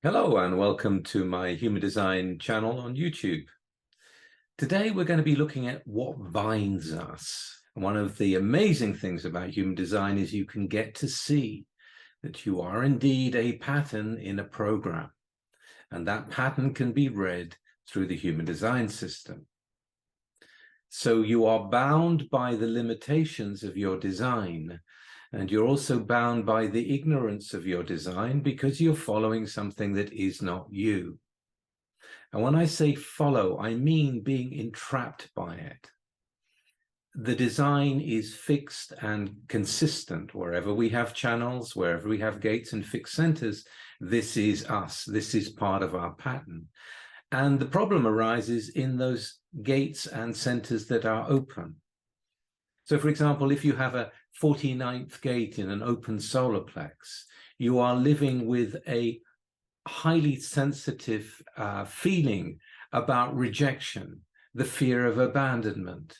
Hello and welcome to my human design channel on YouTube. Today we're going to be looking at what binds us. And one of the amazing things about human design is you can get to see that you are indeed a pattern in a program. And that pattern can be read through the human design system. So you are bound by the limitations of your design. And you're also bound by the ignorance of your design because you're following something that is not you. And when I say follow, I mean being entrapped by it. The design is fixed and consistent. Wherever we have channels, wherever we have gates and fixed centers, this is us. This is part of our pattern. And the problem arises in those gates and centers that are open. So, for example, if you have a 49th gate in an open solar plex, you are living with a highly sensitive feeling about rejection, the fear of abandonment,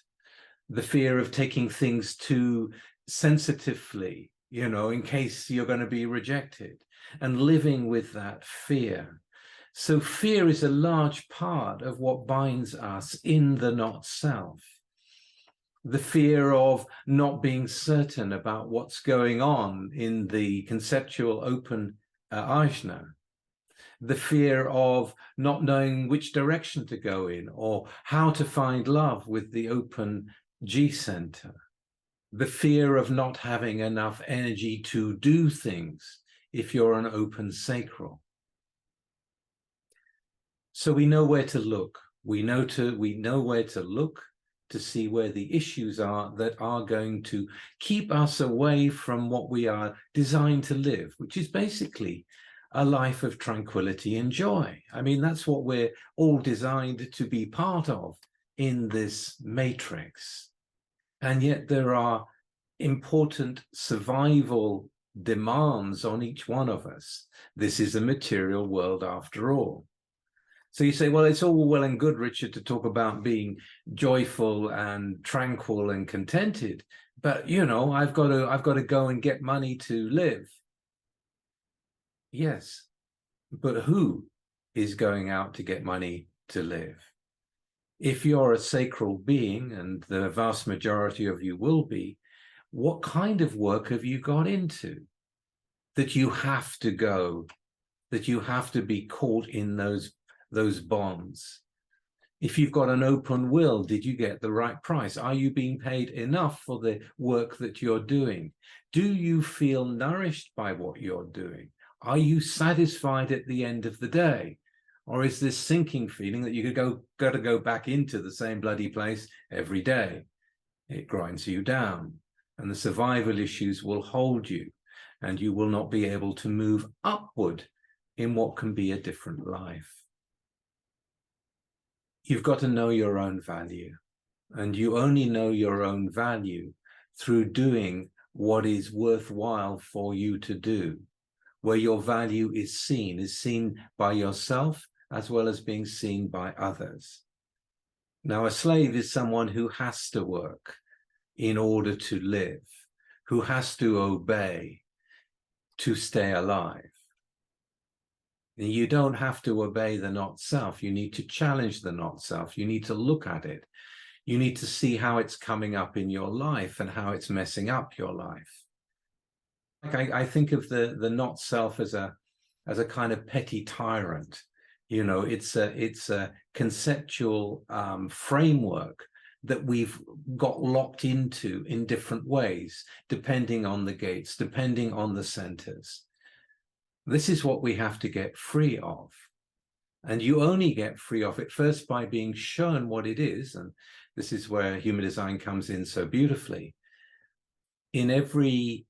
the fear of taking things too sensitively, in case you're going to be rejected, and living with that fear. So fear is a large part of what binds us in the not self. The fear of not being certain about what's going on in the conceptual open ajna, the fear of not knowing which direction to go in or how to find love with the open G center, the fear of not having enough energy to do things if you're an open sacral. So we know where to look. We know where to look to see where the issues are that are going to keep us away from what we are designed to live, which is basically a life of tranquility and joy. I mean, that's what we're all designed to be part of in this matrix. And yet there are important survival demands on each one of us. This is a material world after all. So you say, well, it's all well and good, Richard, to talk about being joyful and tranquil and contented, but I've got to go and get money to live. Yes, but who is going out to get money to live? If you're a sacral being, and the vast majority of you will be, what kind of work have you got into that you have to go, that you have to be caught in those bonds? If you've got an open will, did you get the right price? Are you being paid enough for the work that you're doing? Do you feel nourished by what you're doing? Are you satisfied at the end of the day? Or is this sinking feeling that you got to go back into the same bloody place every day? It grinds you down, and the survival issues will hold you, and you will not be able to move upward in what can be a different life. You've got to know your own value, and you only know your own value through doing what is worthwhile for you to do, where your value is seen by yourself as well as being seen by others. Now, a slave is someone who has to work in order to live, who has to obey to stay alive. You don't have to obey the not self. You need to challenge the not self. You need to look at it. You need to see how it's coming up in your life and how it's messing up your life. I think of the not self as a kind of petty tyrant. It's a conceptual framework that we've got locked into in different ways, depending on the gates, depending on the centers. This is what we have to get free of. And you only get free of it first by being shown what it is. And this is where human design comes in so beautifully. In every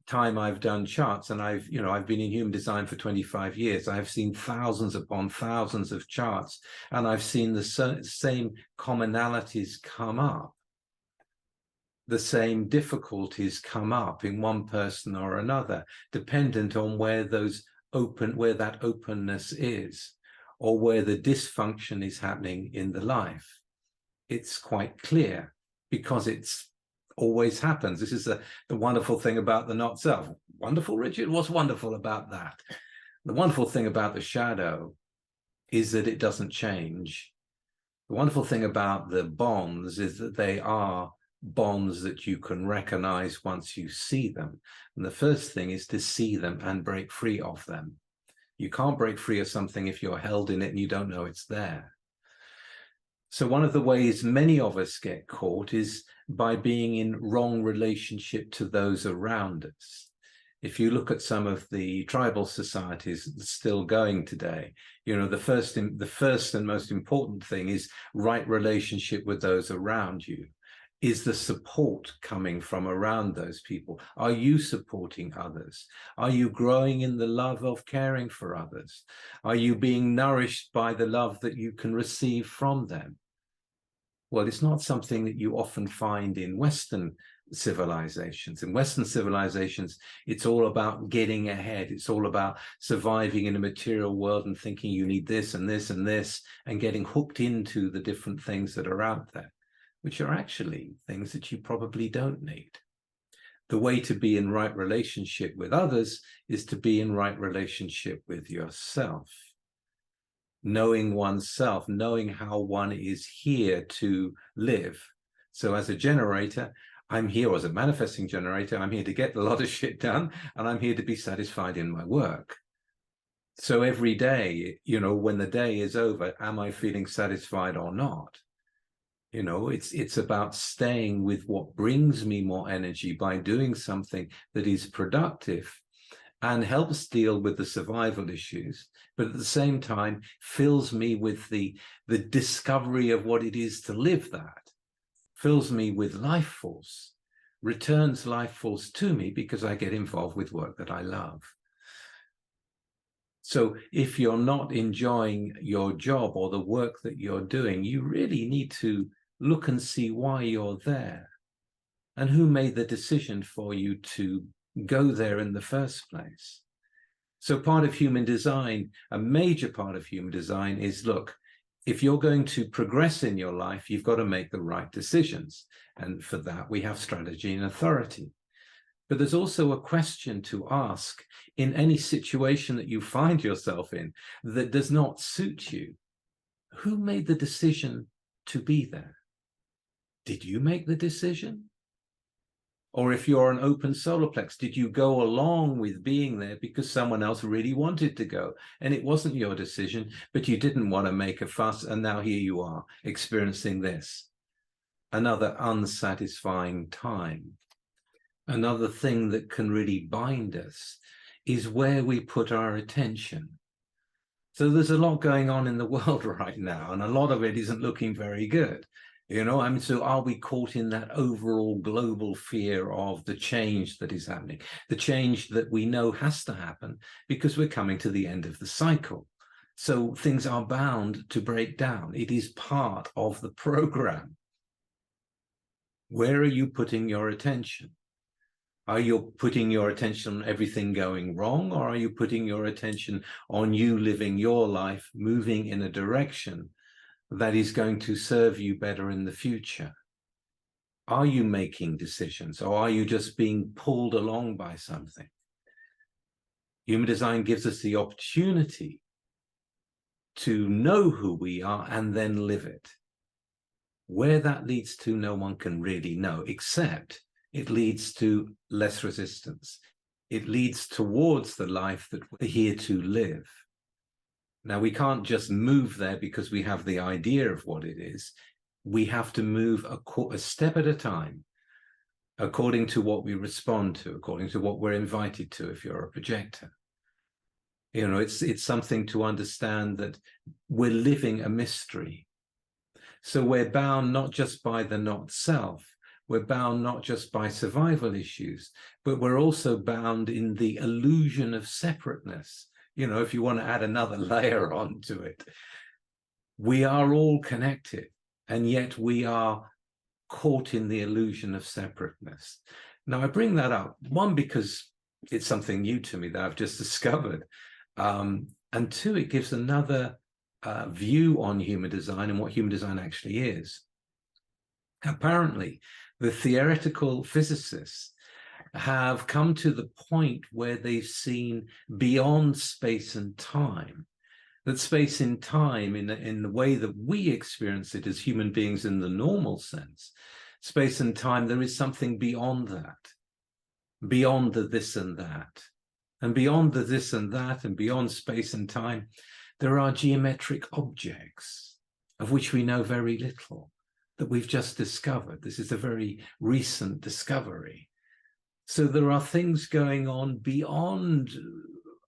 time I've done charts, and I've been in human design for 25 years, I've seen thousands upon thousands of charts, and I've seen the same commonalities come up. The same difficulties come up in one person or another, dependent on where that openness is, or where the dysfunction is happening in the life. It's quite clear because it's always happens. This is the wonderful thing about the not self. Wonderful, Richard? What's wonderful about that? The wonderful thing about the shadow is that it doesn't change. The wonderful thing about the bonds is that they are bonds that you can recognize once you see them. And the first thing is to see them and break free of them. You can't break free of something if you're held in it and you don't know it's there. So one of the ways many of us get caught is by being in wrong relationship to those around us. If you look at some of the tribal societies still going today, the first and most important thing is right relationship with those around you. Is the support coming from around those people? Are you supporting others? Are you growing in the love of caring for others? Are you being nourished by the love that you can receive from them? Well, it's not something that you often find in Western civilizations. In Western civilizations, it's all about getting ahead. It's all about surviving in a material world and thinking you need this and this and this, and getting hooked into the different things that are out there, which are actually things that you probably don't need. The way to be in right relationship with others is to be in right relationship with yourself. Knowing oneself, knowing how one is here to live. So as a generator, I'm here as a manifesting generator. I'm here to get a lot of shit done, and I'm here to be satisfied in my work. So every day, when the day is over, am I feeling satisfied or not? It's about staying with what brings me more energy by doing something that is productive and helps deal with the survival issues, but at the same time fills me with the discovery of what it is to live that, fills me with life force, returns life force to me because I get involved with work that I love. So if you're not enjoying your job or the work that you're doing, you really need to look and see why you're there and who made the decision for you to go there in the first place. So part of human design, a major part of human design is, look, if you're going to progress in your life, you've got to make the right decisions. And for that, we have strategy and authority. But there's also a question to ask in any situation that you find yourself in that does not suit you. Who made the decision to be there? Did you make the decision? Or if you're an open solar plex, did you go along with being there because someone else really wanted to go and it wasn't your decision, but you didn't want to make a fuss, and now here you are experiencing this? Another unsatisfying time. Another thing that can really bind us is where we put our attention. So there's a lot going on in the world right now, and a lot of it isn't looking very good. So are we caught in that overall global fear of the change that is happening, the change that we know has to happen because we're coming to the end of the cycle? So things are bound to break down. It is part of the program. Where are you putting your attention? Are you putting your attention on everything going wrong, or are you putting your attention on you living your life, moving in a direction that is going to serve you better in the future? Are you making decisions, or are you just being pulled along by something? Human design gives us the opportunity to know who we are and then live it. Where that leads to, no one can really know, except it leads to less resistance. It leads towards the life that we're here to live. Now, we can't just move there because we have the idea of what it is. We have to move a step at a time, according to what we respond to, according to what we're invited to if you're a projector. It's something to understand that we're living a mystery. So we're bound not just by the not self, we're bound not just by survival issues, but we're also bound in the illusion of separateness. If you want to add another layer onto it, we are all connected, and yet we are caught in the illusion of separateness. Now, I bring that up, one, because it's something new to me that I've just discovered, and two, it gives another view on human design and what human design actually is. Apparently, the theoretical physicists have come to the point where they've seen beyond space and time, that space and time in the way that we experience it as human beings in the normal sense, space and time, there is something beyond that, beyond the this and that. And beyond the this and that, and beyond space and time, there are geometric objects of which we know very little, that we've just discovered. This is a very recent discovery. So there are things going on beyond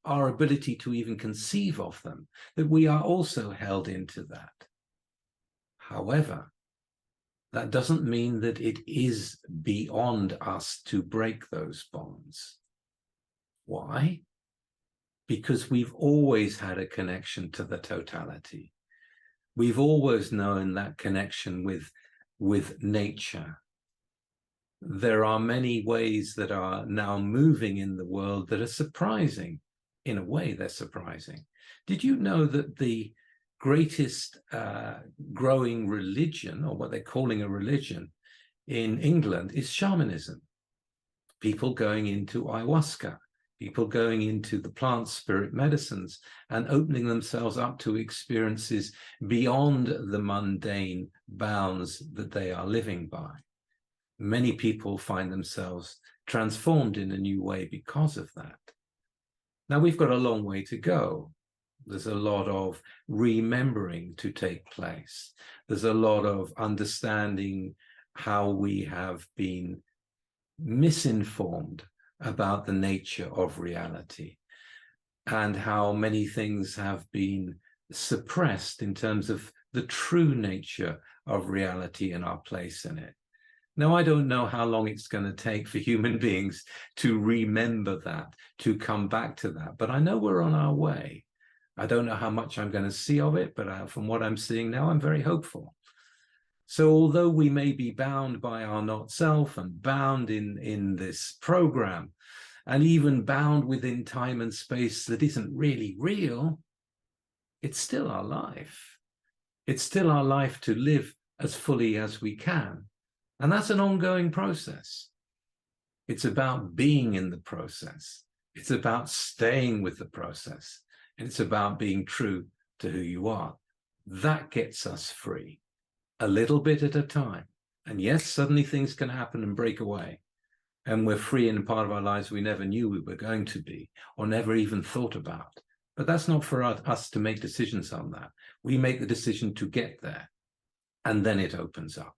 our ability to even conceive of them, that we are also held into that. However, that doesn't mean that it is beyond us to break those bonds. Why? Because we've always had a connection to the totality. We've always known that connection with nature. There are many ways that are now moving in the world that are surprising. In a way, they're surprising. Did you know that the greatest growing religion, or what they're calling a religion in England, is shamanism? People going into ayahuasca, people going into the plant spirit medicines and opening themselves up to experiences beyond the mundane bounds that they are living by. Many people find themselves transformed in a new way because of that. Now, we've got a long way to go. There's a lot of remembering to take place. There's a lot of understanding how we have been misinformed about the nature of reality, and how many things have been suppressed in terms of the true nature of reality and our place in it. Now, I don't know how long it's going to take for human beings to remember that, to come back to that, but I know we're on our way. I don't know how much I'm going to see of it, but from what I'm seeing now, I'm very hopeful. So although we may be bound by our not self, and bound in this program, and even bound within time and space that isn't really real, it's still our life. It's still our life to live as fully as we can. And that's an ongoing process. It's about being in the process. It's about staying with the process. And it's about being true to who you are. That gets us free, a little bit at a time. And yes, suddenly things can happen and break away. And we're free in a part of our lives we never knew we were going to be, or never even thought about. But that's not for us to make decisions on that. We make the decision to get there, and then it opens up.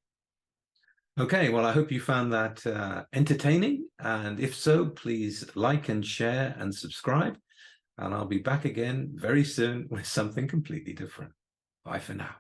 Okay, well, I hope you found that entertaining. And if so, please like and share and subscribe. And I'll be back again very soon with something completely different. Bye for now.